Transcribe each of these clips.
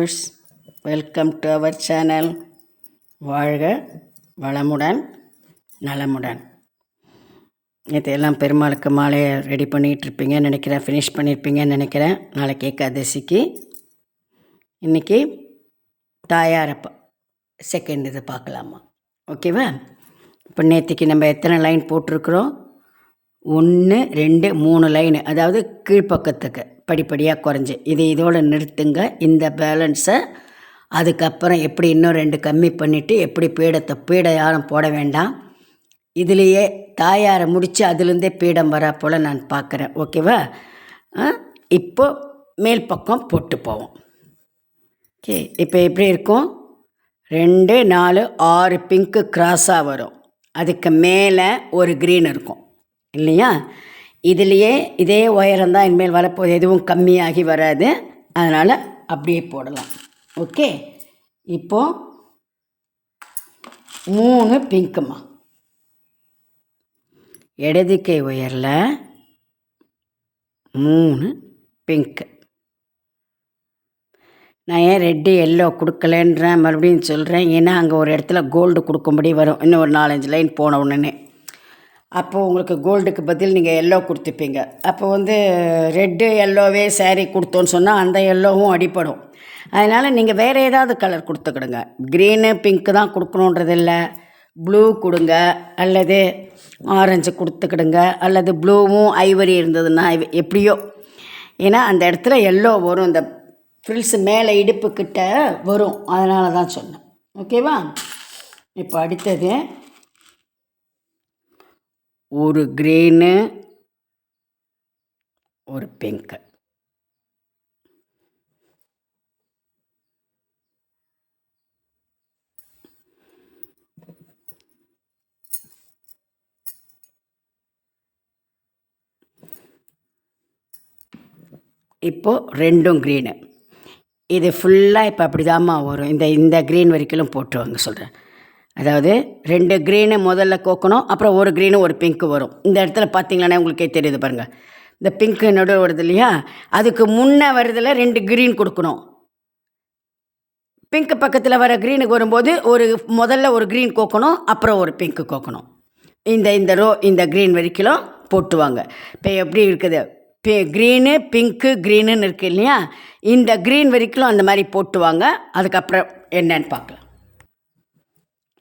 Viewers, welcome to our channel. வாழ்க வளமுடன் நலமுடன். இதெல்லாம் பெருமாளுக்கு மாலையை ரெடி பண்ணிகிட்ருப்பீங்கன்னு நினைக்கிறேன், ஃபினிஷ் பண்ணியிருப்பீங்கன்னு நினைக்கிறேன். நாளைக்கு ஏகாதசிக்கு. இன்றைக்கி தாயாரப்பா செகண்ட் இது பார்க்கலாமா? ஓகேவா? இப்போ நேற்றுக்கு நம்ம எத்தனை லைன் போட்டிருக்கிறோம்? 1 2 3 லைனு, அதாவது கீழ்ப்பக்கத்துக்கு படிப்படியாக குறைஞ்சி இதோடு நிறுத்துங்க. இந்த பேலன்ஸை அதுக்கப்புறம் எப்படி இன்னும் 2 கம்மி பண்ணிவிட்டு எப்படி பீடை யாரும் போட வேண்டாம். இதுலேயே தாயாரை முடித்து அதுலேருந்தே பீடம் வரா போல் நான் பார்க்குறேன். ஓகேவா? இப்போ மேல் பக்கம் போட்டு போவோம். ஓகே, இப்போ எப்படி இருக்கும்? 2 4 6 பிங்க்கு கிராஸாக வரும். அதுக்கு மேலே ஒரு க்ரீன் இருக்கும் இல்லையா? இதுலேயே இதே உயரம்தான் இனிமேல் வரப்போகுது, எதுவும் கம்மியாகி வராது. அதனால் அப்படியே போடலாம். ஓகே, இப்போது 3 பிங்க்குமா, இடது கை உயரில் 3 பிங்க்கு. நான் ஏன் ரெட்டு எல்லோ கொடுக்கலன்றேன் மறுபடியும் சொல்கிறேன். ஏன்னா அங்கே ஒரு இடத்துல கோல்டு கொடுக்கும்படி வரும், இன்னும் ஒரு 4-5 லைன் போன உடனே. அப்போது உங்களுக்கு கோல்டுக்கு பதில் நீங்கள் எல்லோ கொடுத்துப்பீங்க. அப்போ ரெட்டு எல்லோவே சேரீ கொடுத்தோன்னு சொன்னால் அந்த எல்லோவும் அடிப்படும். அதனால் நீங்கள் வேறு ஏதாவது கலர் கொடுத்துக்கிடுங்க. க்ரீனு பிங்க்கு தான் கொடுக்கணுன்றதில்ல, ப்ளூ கொடுங்க, அல்லது ஆரஞ்சு கொடுத்துக்கிடுங்க, அல்லது ப்ளூவும் ஐவரி இருந்ததுன்னா எப்படியோ. ஏன்னா அந்த இடத்துல எல்லோ வரும், இந்த ஃப்ரில்ஸ் மேலே இடுப்புக்கிட்ட வரும். அதனால தான் சொன்னேன். ஓகேவா? இப்போ அடுத்தது ஒரு க்ரீனு ஒரு பிங்க்கு. இப்போது 2 க்ரீனு. இது ஃபுல்லாக இப்போ அப்படி தாம்மா வரும். இந்த க்ரீன் வரைக்கும் போட்டுருவாங்க சொல்கிறேன். அதாவது 2 க்ரீனு முதல்ல கோக்கணும், அப்புறம் ஒரு க்ரீனு ஒரு பிங்க்கு வரும். இந்த இடத்துல பார்த்தீங்களானே உங்களுக்கே தெரியுது பாருங்கள், இந்த பிங்க்கு நடுவு வருது இல்லையா? அதுக்கு முன்னே வருதில் 2 க்ரீன் கொடுக்கணும். பிங்க்கு பக்கத்தில் வர க்ரீனுக்கு வரும்போது முதல்ல ஒரு க்ரீன் கோக்கணும், அப்புறம் ஒரு பிங்க்கு கோக்கணும். இந்த க்ரீன் வரைக்கும் போட்டுவாங்க. இப்போ எப்படி இருக்குது? க்ரீனு பிங்க்கு க்ரீனுன்னு இருக்குது இல்லையா? இந்த க்ரீன் வரைக்கும் அந்த மாதிரி போட்டுவாங்க. அதுக்கப்புறம் என்னன்னு பார்க்கலாம்.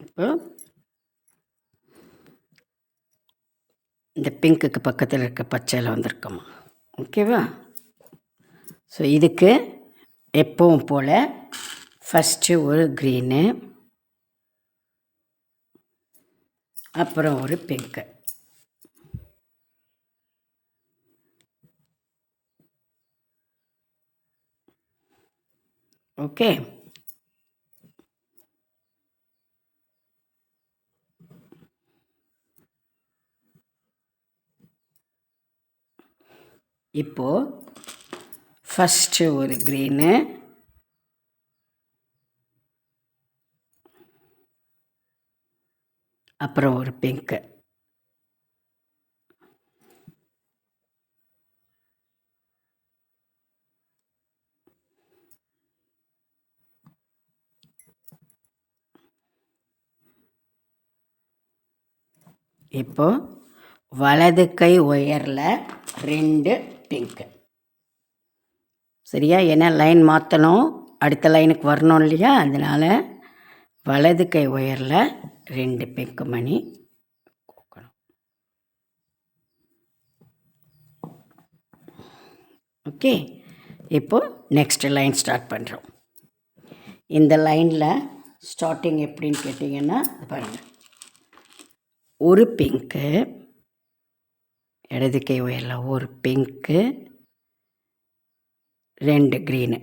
இப்போ இந்த பிங்க்குக்கு பக்கத்தில் இருக்க பச்சையில் வந்திருக்கோமா? ஓகேவா? ஸோ இதுக்கு எப்பவும் போல் ஃபஸ்ட்டு ஒரு க்ரீனு, அப்புறம் ஒரு பிங்க்கு. ஓகே, இப்போது ஃபஸ்ட்டு ஒரு க்ரீனு, அப்புறம் ஒரு பிங்க்கு. இப்போது வலது கை உயரில் 2 பிங்க்கு. சரியா? ஏன்னா லைன் மாற்றணும், அடுத்த லைனுக்கு வரணும் இல்லையா? அதனால் வலது கை உயரில் 2 பிங்க்கு மணி கோக்கணும். ஓகே, இப்போது நெக்ஸ்ட் லைன் ஸ்டார்ட் பண்ணுறோம். இந்த லைனில் ஸ்டார்டிங் எப்படின்னு கேட்டிங்கன்னா பாருங்கள், ஒரு பிங்க்கு, இடது கை உயரில் ஒரு பிங்க்கு, 2 க்ரீனு.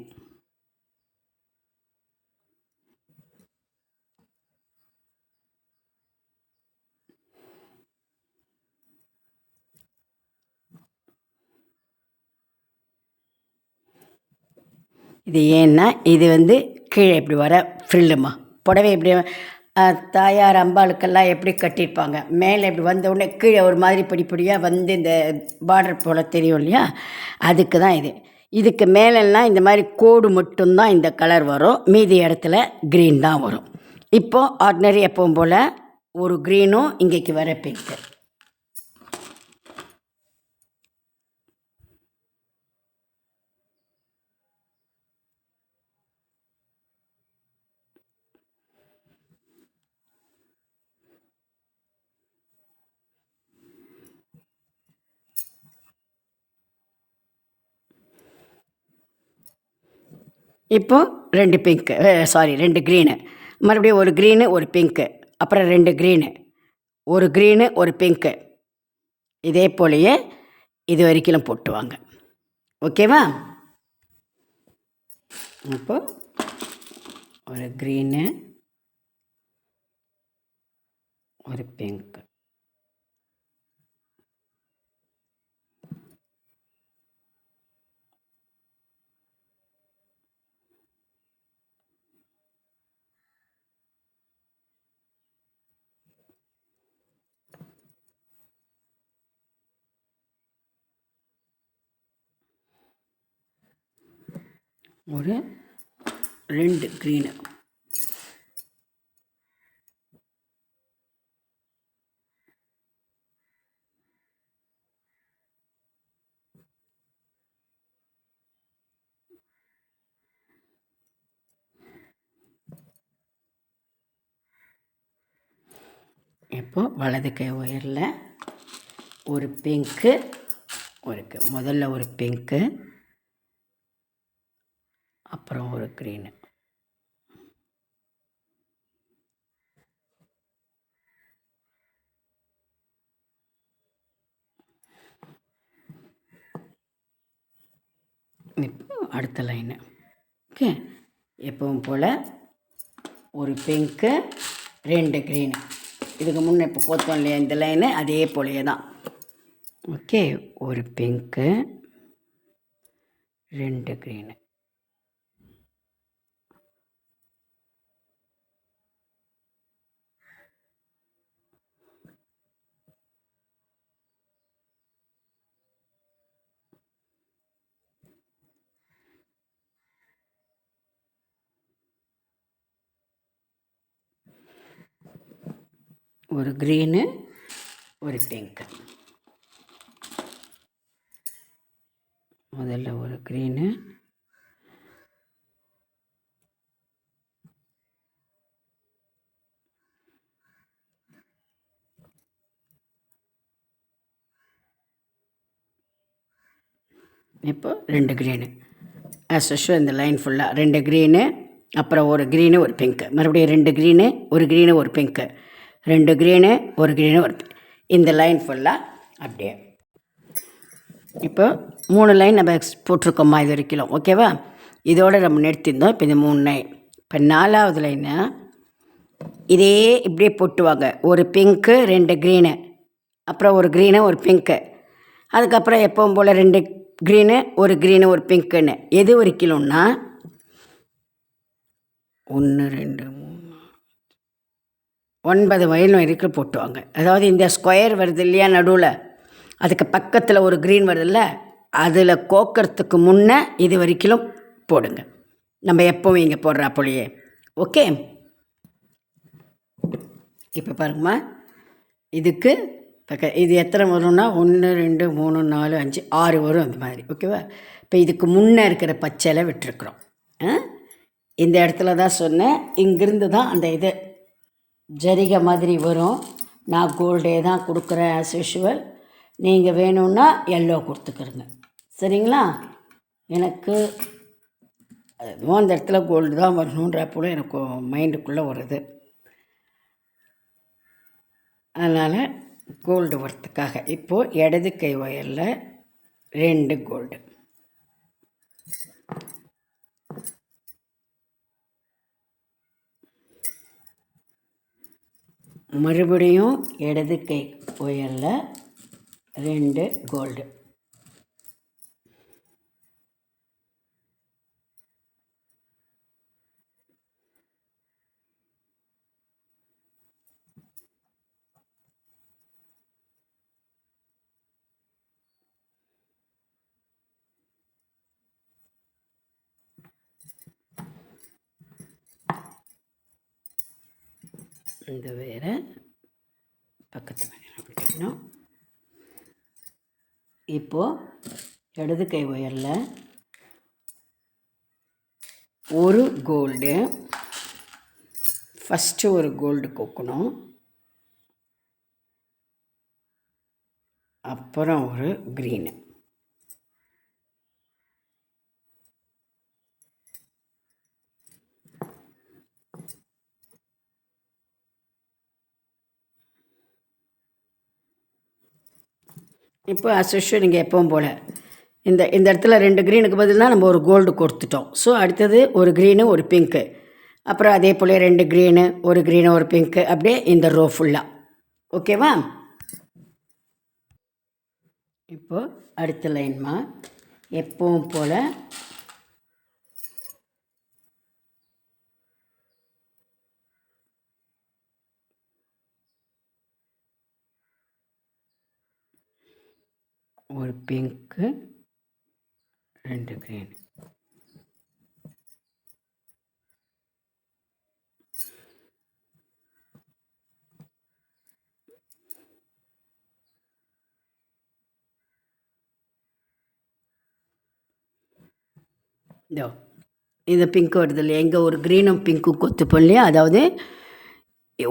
இது ஏன்னா இது கீழே இப்படி வர ஃப்ரில்லுமா. புடவை இப்படி தாயார் அம்பாளுக்கெல்லாம் எப்படி கட்டியிருப்பாங்க, மேலே இப்படி வந்தவுடனே கீழே ஒரு மாதிரி படிப்படியாக இந்த பார்டர் போல் தெரியும் இல்லையா? அதுக்கு தான் இது. இதுக்கு மேலெல்லாம் இந்த மாதிரி கோடு மட்டும்தான் இந்த கலர் வரும், மீதி இடத்துல க்ரீன் தான் வரும். இப்போது ஆர்டினரி எப்பவும் போல் ஒரு க்ரீனும் இங்கேக்கு வர பிங்க்கு. இப்போது 2 பிங்க்கு, சாரி 2 க்ரீனு, மறுபடியும் ஒரு க்ரீனு ஒரு பிங்க்கு, அப்புறம் 2 க்ரீனு, ஒரு க்ரீனு ஒரு பிங்க்கு, இதே போலயே இது வரைக்கும் போட்டுவாங்க. ஓகேவா? இப்போ ஒரு க்ரீனு ஒரு பிங்க்கு. ஒரு 2 க்ரீனு. இப்போ வலது கை ஒயரில் ஒரு பிங்க்கு முதல்ல ஒரு பிங்க்கு, அப்புறம் ஒரு க்ரீனு. இப்போ அடுத்த லைனு. ஓகே, எப்பவும் போல் ஒரு பிங்க்கு 2 க்ரீனு. இதுக்கு முன்னே இப்போ கோத்தோம் இல்லையா இந்த லைனு, அதே போலயே தான். ஓகே, ஒரு பிங்க்கு 2 க்ரீனு. ஒரு க்ரீனு ஒரு பிங்க்கு. முதல்ல ஒரு க்ரீனு, இப்போ 2 க்ரீனு. ஆஸ் யூஷுவல் இந்த லைன் ஃபுல்லாக 2 க்ரீனு, அப்புறம் ஒரு க்ரீனு ஒரு பிங்க்கு, மறுபடியும் 2 க்ரீனு ஒரு க்ரீனு ஒரு பிங்க்கு, 2 க்ரீனு ஒரு க்ரீனு ஒரு பிங்க். இந்த லைன் ஃபுல்லாக அப்படியே. இப்போ 3 லைன் நம்ம போட்டிருக்கோம்மா இது வரைக்கும். ஓகேவா? இதோடு நம்ம நிறுத்தியிருந்தோம். இப்போ இந்த 3 லைன். இப்போ 4வது லைனை இதே இப்படியே போட்டுவாங்க. ஒரு பிங்க்கு 2 க்ரீனு, அப்புறம் ஒரு க்ரீனு ஒரு பிங்க்கு, அதுக்கப்புறம் எப்பவும் போல் 2 க்ரீனு ஒரு க்ரீனு ஒரு பிங்க்குன்னு. எது வரைக்கணும்னா 1 2 3 9 வயலும் வரைக்கும் போட்டுவாங்க. அதாவது இந்த ஸ்கொயர் வருது இல்லையா நடுவில், அதுக்கு பக்கத்தில் ஒரு க்ரீன் வருதுல்ல, அதில் கோக்கிறதுக்கு முன்னே இது வரைக்கும் போடுங்க. நம்ம எப்போவும் இங்கே போடுறா போலியே. ஓகே, இப்போ பாருங்கம்மா, இதுக்கு இது எத்தனை வரும்னா 1 2 3 4 5 6 வரும் அந்த மாதிரி. ஓகேவா? இப்போ இதுக்கு முன்னே இருக்கிற பச்சையில் விட்டுருக்குறோம். இந்த இடத்துல தான் சொன்னேன், இங்கிருந்து தான் அந்த இது ஜரிகை மாதிரி வரும். நான் கோல்டே தான் கொடுக்குறேன் ஆஸ் யூஷுவல். நீங்கள் வேணும்னா எல்லோ கொடுத்துக்கிறங்க. சரிங்களா? எனக்கு அதுவும் அந்த இடத்துல கோல்டு தான் வரணுன்ற போல் எனக்கு மைண்டுக்குள்ளே வருது. அதனால் கோல்டு வரத்துக்காக இப்போது இடது கை ஒயரில் 2 கோல்டு, மறுபடியும் இடது கை ஒயரில் 2 கோல்டு, இந்த வேறு பக்கத்து ஒட்டிக்கணும். இப்போது இடது கை ஒயரில் ஒரு கோல்டு, ஃபஸ்ட்டு ஒரு கோல்டு கோக்கணும், அப்புறம் ஒரு க்ரீனு. இப்போ அஸ்யூஷுவல் நீங்கள் எப்பவும் போல் இந்த இடத்துல 2 க்ரீனுக்கு பதிலாக நம்ம ஒரு கோல்டு கொடுத்துட்டோம். ஸோ அடுத்தது ஒரு க்ரீனு ஒரு பிங்க்கு, அப்புறம் அதே போல் 2 க்ரீனு ஒரு பிங்க்கு, அப்படியே இந்த ரோ ஃபுல்லாக. ஓகேவா? இப்போது அடுத்த லைன்மா எப்பவும் போல் ஒரு பிங்க்கு 2 க்ரீன். இதோ இந்த பிங்க் வருது இல்லையா, இங்கே ஒரு க்ரீனும் பிங்க்கும் கொத்துப்போம் இல்லையா, அதாவது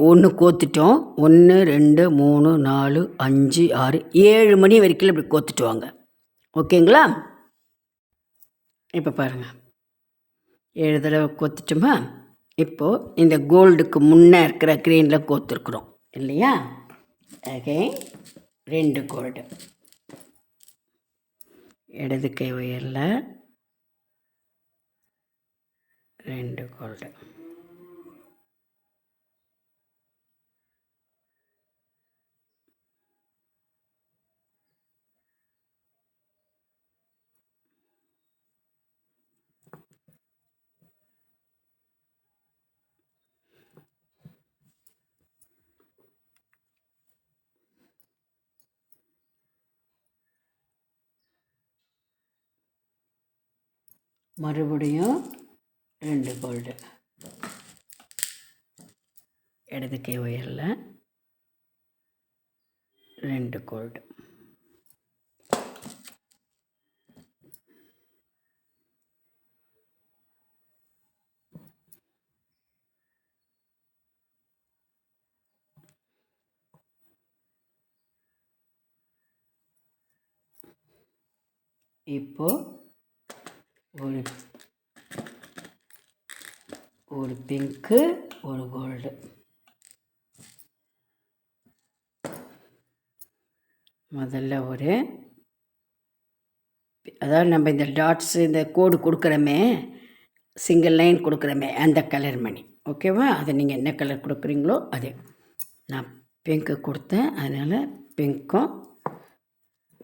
ஒன்று கோத்துட்டோம். 1 2 3 4 5 6 7 மணி வரைக்கும் இப்படி கோத்துட்டு வாங்க. ஓகேங்களா? இப்போ பாருங்கள், 7 தடவை கோத்துட்டோமா? இப்போது இந்த கோல்டுக்கு முன்னே இருக்கிற க்ரீனில் கோத்துருக்குறோம் இல்லையா? அகைன் 2 கோல்டு, இடது கை உயரில் 2 கோல்டு. மறுபடியும் 2 கோல்டு, இடது கை உயரில் 2 கோல்டு. இப்போது ஒரு பிங்க்கு ஒரு கோல்டு. முதல்ல அதாவது நம்ம இந்த டாட்ஸு இந்த கோடு கொடுக்குறோமே, சிங்கிள் லைன் கொடுக்குறோமே, அந்த கலர் மணி. ஓகேவா? அதை நீங்கள் என்ன கலர் கொடுக்குறீங்களோ அது. நான் பிங்க்கு கொடுத்தேன், அதனால் பிங்க்கும்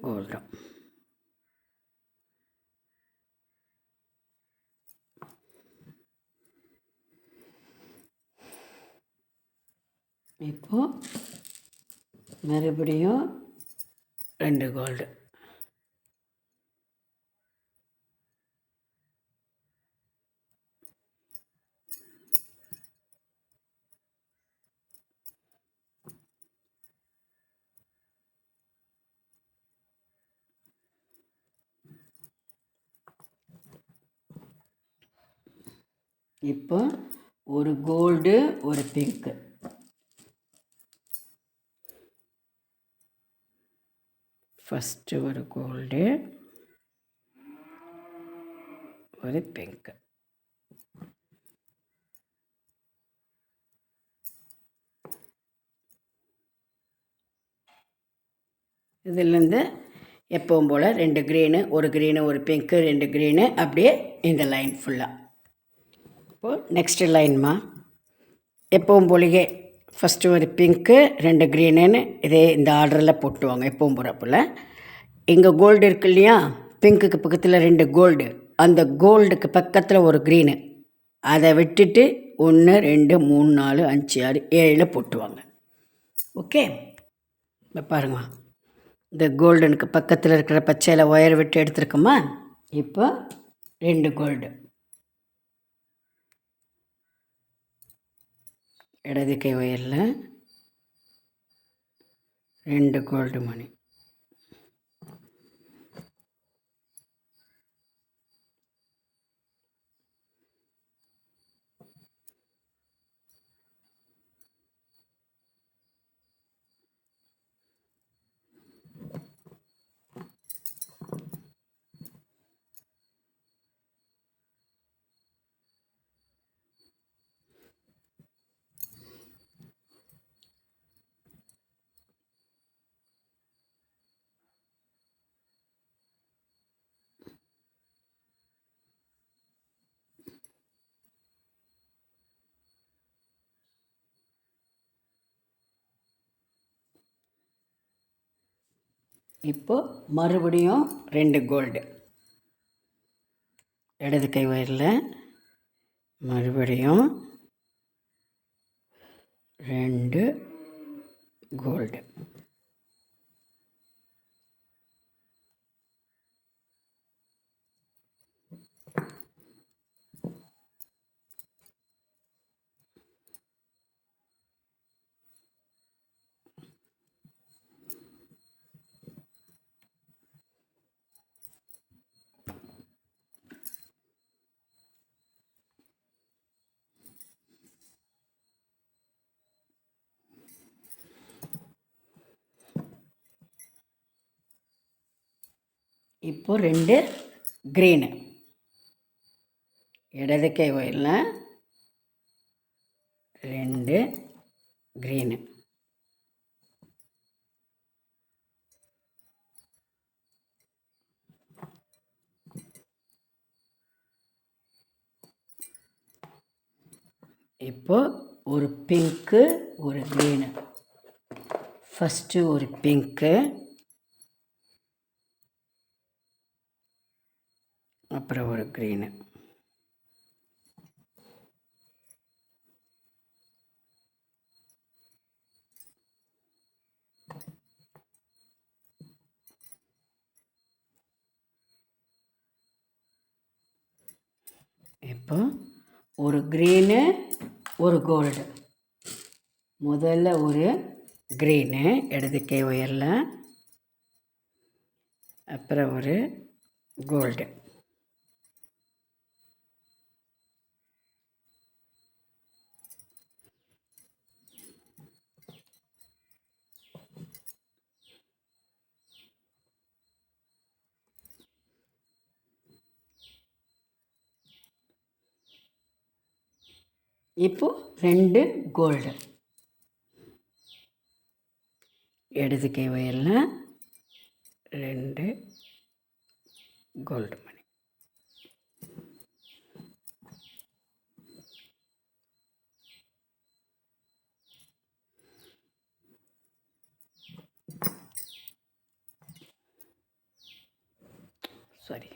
கோல்டும். இப்போது மறுபடியும் 2 கோல்டு. இப்போ ஒரு கோல்டு ஒரு பிங்க்கு. ஃபஸ்ட்டு ஒரு கோல்டு ஒரு பிங்க்கு. இதிலேருந்து எப்பவும் போல் 2 க்ரீனு ஒரு பிங்க்கு 2 க்ரீனு, அப்படியே இந்த லைன் ஃபுல்லாக. இப்போது நெக்ஸ்ட்டு லைன்மா எப்பவும் போலியே ஃபஸ்ட்டு ஒரு பிங்க்கு 2 க்ரீனுன்னு இதே இந்த ஆர்டரில் போட்டுவாங்க எப்பவும் போகிறப்பில். இங்கே கோல்டு இருக்கு இல்லையா, பிங்க்குக்கு பக்கத்தில் 2 கோல்டு, அந்த கோல்டுக்கு பக்கத்தில் ஒரு க்ரீனு, அதை விட்டுட்டு 1 2 3 4 5 6 7 போட்டுவாங்க. ஓகே? இப்போ பாருங்க, இந்த கோல்டனுக்கு பக்கத்தில் இருக்கிற பச்சையில் ஒயர் விட்டு எடுத்துருக்கோமா. இப்போ 2 கோல்டு, இடது கை ஒயரில் 2 கோல்டு மணி. இப்போது மறுபடியும் 2 கோல்டு இடது கை ஒயரில் மறுபடியும் 2 கோல்டு. இப்போது 2 க்ரீனு இடது கை ஒயரில் 2 க்ரீனு. இப்போது ஒரு பிங்க்கு ஒரு க்ரீனு. ஃபஸ்ட்டு ஒரு பிங்க்கு, அப்புறம் ஒரு க்ரீனு. இப்போ ஒரு க்ரீனு ஒரு கோல்டு. முதல்ல ஒரு க்ரீனு இடது கை ஒயரில், அப்புறம் ஒரு கோல்டு. இப்போது 2 கோல்டு இடது கை ஒயரில் 2 கோல்டு மணி. சாரி,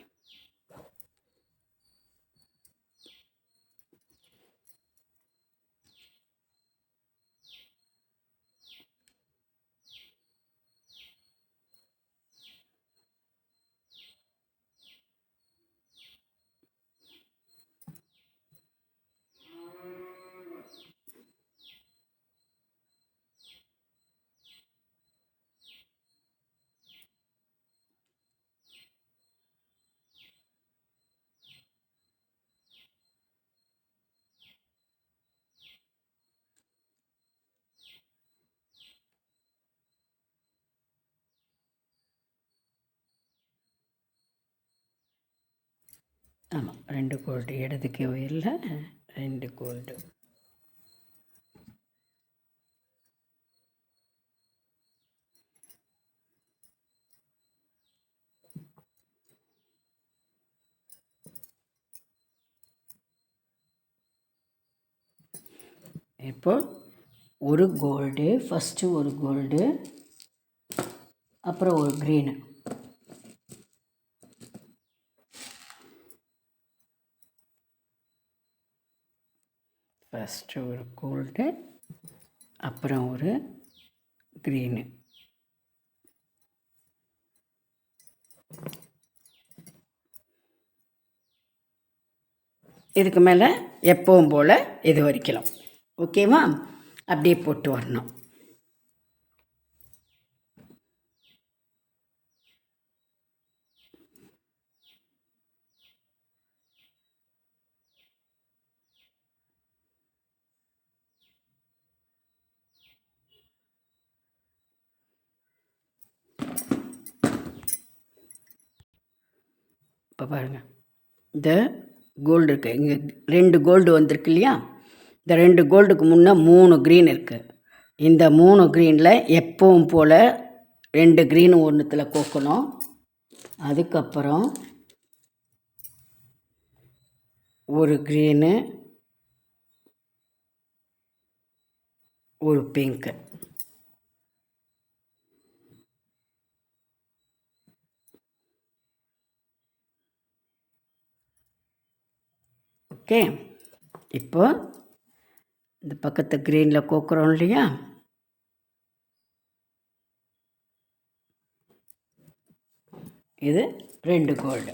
ஆமாம் 2 கோல்டு இடது கை ஒயரில் 2 கோல்டு. இப்போ ஒரு கோல்டு, ஃபஸ்ட்டு ஒரு கோல்டு, அப்புறம் ஒரு க்ரீனு. ஃபஸ்ட்டு ஒரு கோல்டு, அப்புறம் ஒரு க்ரீனு. இதுக்கு மேலே எப்பவும் போல் இது வரைக்கலாம். ஓகேவா? அப்படியே போட்டு வரணும். இப்போ பாருங்கள், இந்த கோல்டு இருக்குது, இங்கே 2 கோல்டு வந்திருக்கு இல்லையா? இந்த 2 கோல்டுக்கு முன்னே 3 க்ரீன் இருக்குது. இந்த 3 க்ரீனில் எப்பவும் போல் 2 க்ரீனு ஒன்றுத்தில் கோக்கணும். அதுக்கப்புறம் ஒரு க்ரீனு, ஒரு பிங்க்கு. ஓகே, இப்போ இந்த பக்கத்து க்ரீனில் கோக்குறோம் இல்லையா? இது 2 கோல்டு.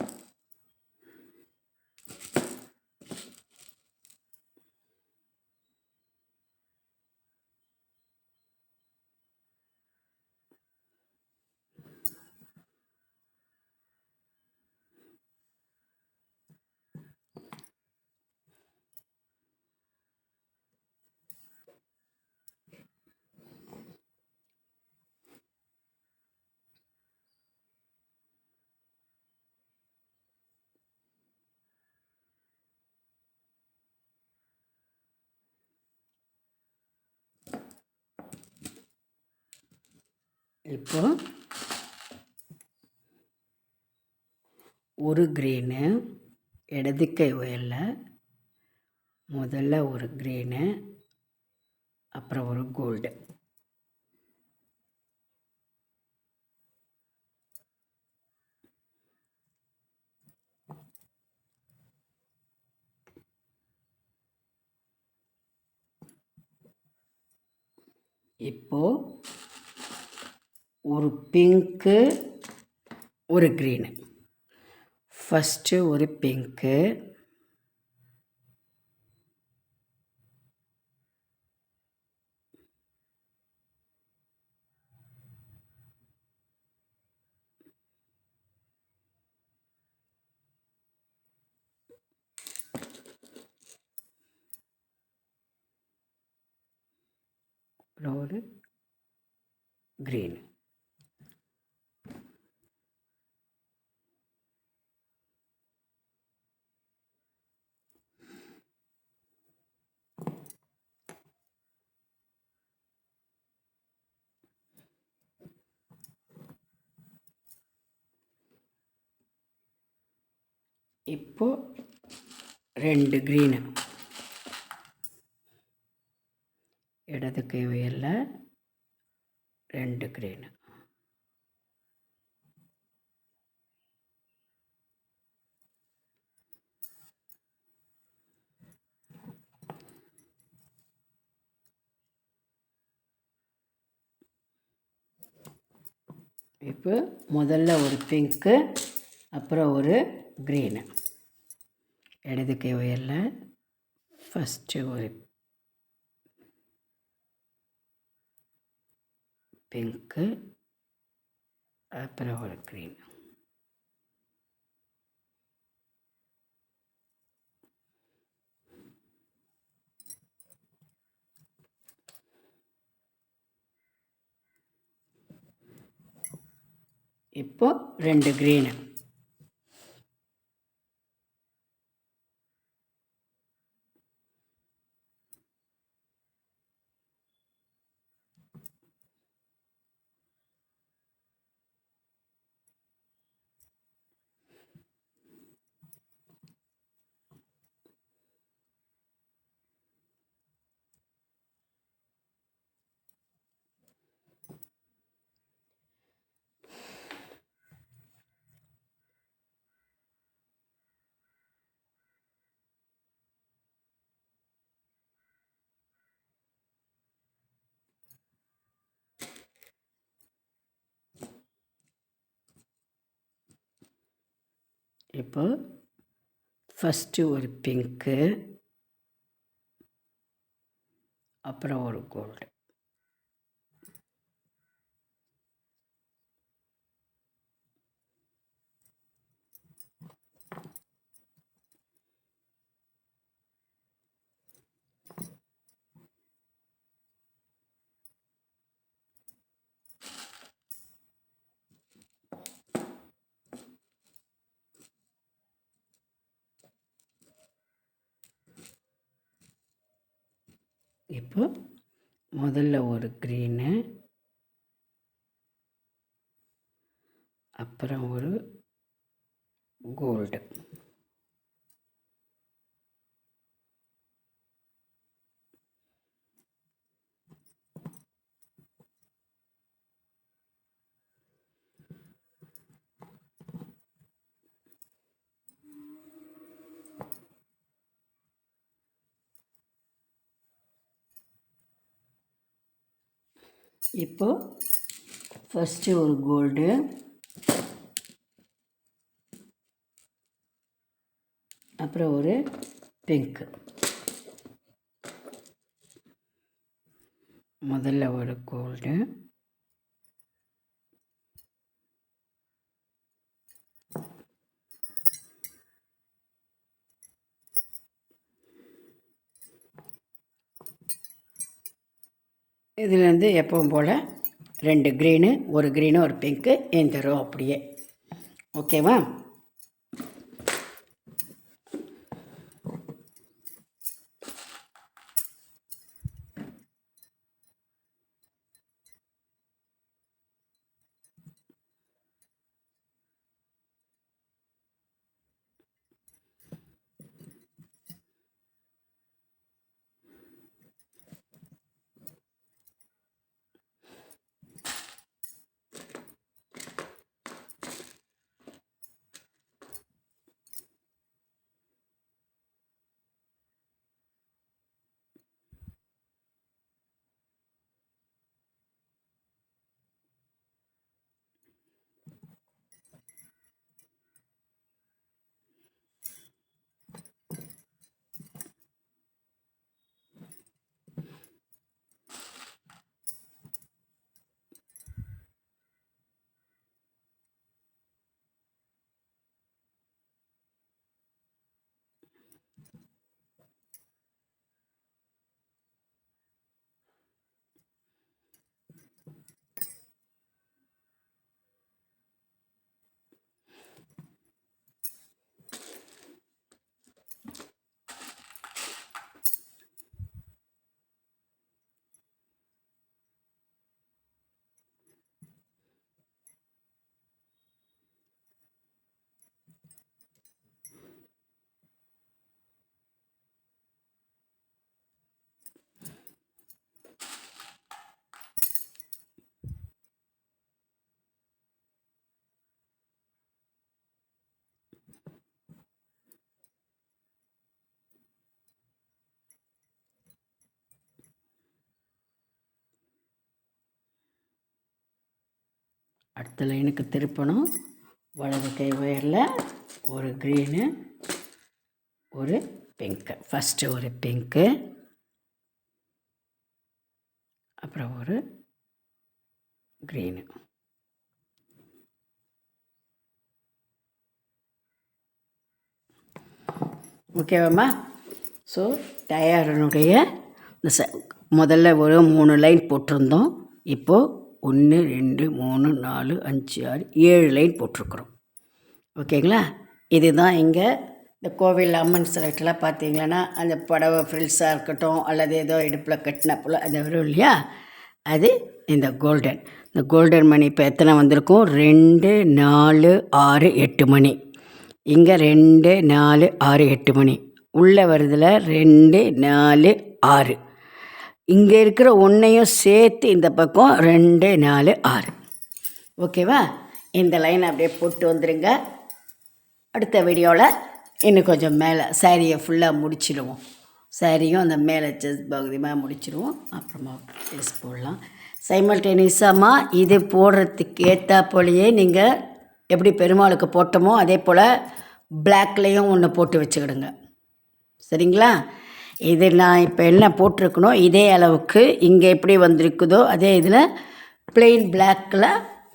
இப்போ ஒரு க்ரீனு இடது கை ஒயரில் முதல்ல ஒரு க்ரீனு, அப்புறம் ஒரு கோல்டு. இப்போது ஒரு பிங்க்கு, ஒரு க்ரீனு. ஃபஸ்ட்டு ஒரு பிங்க்கு, அப்புறம் ஒரு க்ரீனு. இப்போது 2 க்ரீனு இடது கை ஒயரில் 2 க்ரீனு. இப்போ முதல்ல ஒரு பிங்க்கு, அப்புறம் ஒரு க்ரீனு. இடது கை ஒயரில் ஃபஸ்ட்டு ஒரு பிங்க்கு, அப்புறம் ஒரு க்ரீன். இப்போ 2 க்ரீனு. இப்போ ஃபஸ்ட்டு ஒரு பிங்க்கு, அப்புறம் ஒரு கோல்டு. இப்போ முதல்ல ஒரு க்ரீனு, அப்புறம் ஒரு கோல்டு. இப்போ ஃபஸ்ட்டு ஒரு கோல்டு, அப்புறம் ஒரு பிங்க்கு. முதல்ல ஒரு கோல்டு, இதுலேருந்து எப்பவும் போல் 2 க்ரீனு, ஒரு க்ரீனு ஒரு பிங்க்கு இந்த ரோ அப்படியே. ஓகேவா? அடுத்த லைனுக்கு திருப்பணும். வலது கை ஒயரில் ஒரு க்ரீனு, ஒரு பிங்க்கு. ஃபஸ்ட்டு ஒரு பிங்க்கு, அப்புறம் ஒரு க்ரீனு. ஓகேவாம்மா? ஸோ டயருனுடைய இந்த முதல்ல ஒரு 3 லைன் போட்டிருந்தோம். இப்போது 1 2 3 4 5 6 7 லைன் போட்டிருக்குறோம். ஓகேங்களா? இதுதான் இங்கே இந்த கோவில் அம்மன் சிலைட்டெல்லாம் பார்த்தீங்களன்னா அந்த புடவை ஃப்ரில்ஸாக இருக்கட்டும், அல்லது ஏதோ இடுப்பில் கட்டின போல் அது வரும் இல்லையா, அது இந்த கோல்டன். இந்த கோல்டன் மணி இப்போ எத்தனை வந்திருக்கும்? 2 4 6 8 மணி. இங்கே 2 4 6 8 மணி. உள்ளே வருதில் 2 4 6. இங்கே இருக்கிற ஒன்றையும் சேர்த்து இந்த பக்கம் 2 4 6. ஓகேவா? இந்த லைன் அப்படியே போட்டு வந்துடுங்க. அடுத்த வீடியோவில் இன்னும் கொஞ்சம் மேலே சாரியை ஃபுல்லாக முடிச்சிடுவோம். சாரியும் அந்த மேலே செஸ்ட் பகுதியமாக முடிச்சிடுவோம். அப்புறமா ட்ரெஸ் போடலாம். சைமல்டேனியஸாக இது போடுறதுக்கு ஏற்றா போலையே நீங்கள் எப்படி பெருமாளுக்கு போட்டோமோ அதே போல் பிளாக்லேயும் ஒன்று போட்டு வச்சுக்கிடுங்க. சரிங்களா? இது நான் இப்போ என்ன போட்டிருக்கணும் இதே அளவுக்கு இங்கே எப்படி வந்திருக்குதோ அதே இதில் பிளெயின் பிளாக்கில்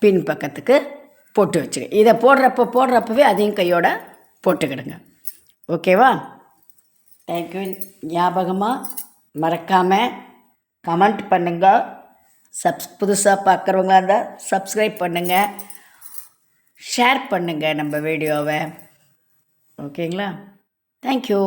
பின் பக்கத்துக்கு போட்டு வச்சுருங்க. இதை போடுறப்பவே அதையும் கையோட போட்டுக்கிடுங்க. ஓகேவா? தேங்க்யூ. ஞாபகமாக மறக்காமல் கமெண்ட் பண்ணுங்கள். புதுசாக பார்க்குறவங்களா இருந்தால் சப்ஸ்கிரைப் பண்ணுங்கள், ஷேர் பண்ணுங்கள் நம்ம வீடியோவை. ஓகேங்களா? தேங்க்யூ.